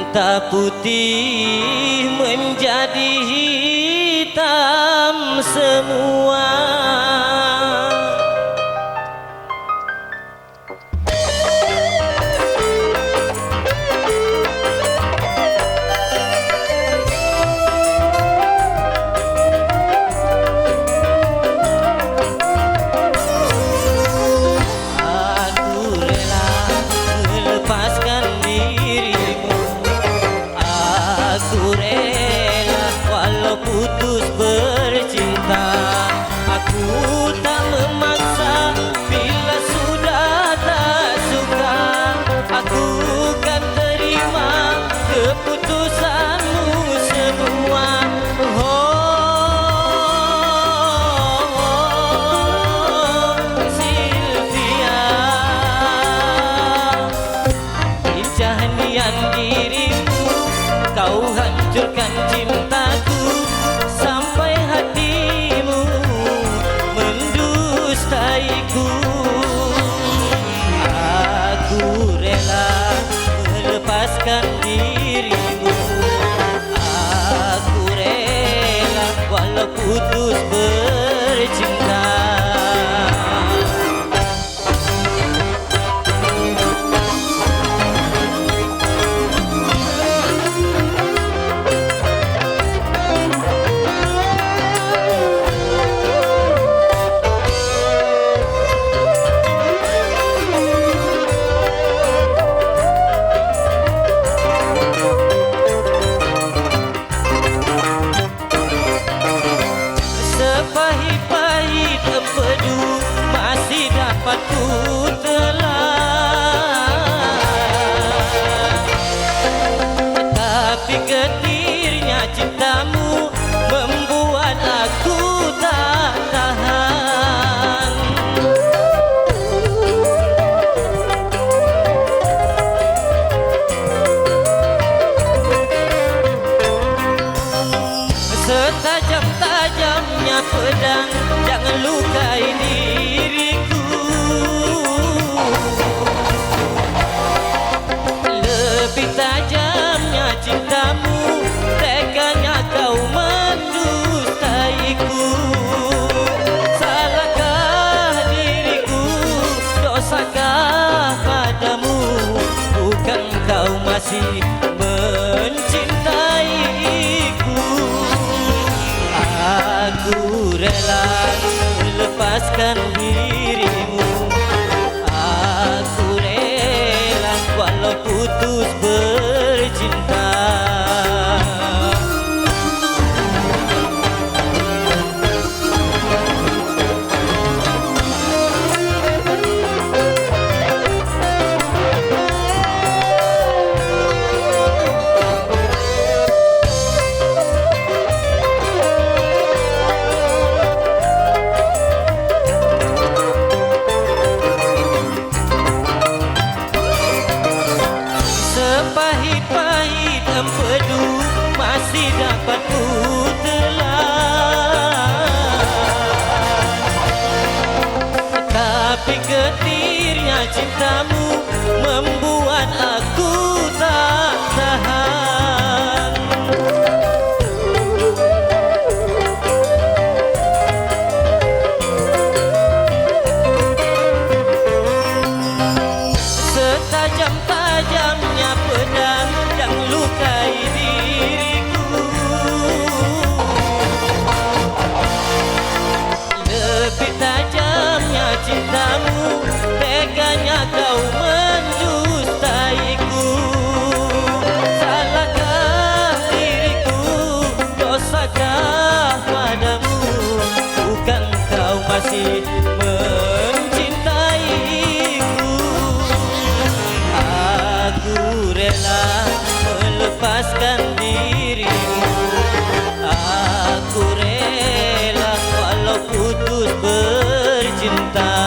Cinta putih menjadi hitam semua. Aku rela melepaskan dirimu. Aku rela walau putus bercinta. Aku tak memaksa bila sudah tak suka. Aku kan terima keputusanmu semua. Oh, Sylvia, lincah niat dirimu, kau hancurkan cintaku sampai hatimu mendustaiku. Aku rela melepaskan dirimu. Aku rela walau putus bercinta. Sepahit-pahit empedu masih dapat ku telan, tapi getirnya cintamu membuat aku tak tahan. Setajam-tajamnya pedang, jangan lukai diriku. Lebih tajamnya cintamu, teganya kau mendustaiku. Salahkah diriku, dosakah padamu? Bukan kau masih mencintaiku? Aku rela melepaskan dirimu. Aku rela walau putus bercinta. Sepahit-pahit empedu masih dapat ku telan, tapi getirnya cintamu membuat aku tak tahan. Setajam-tajamnya pedang yang lukai diriku. Lebih tajamnya cintamu, teganya kau mendustaiku. Salahkah diriku, dosakah padamu? Bukan kau masih mencintaiku? Aku rela melepaskan dirimu. Aku rela walau putus bercinta.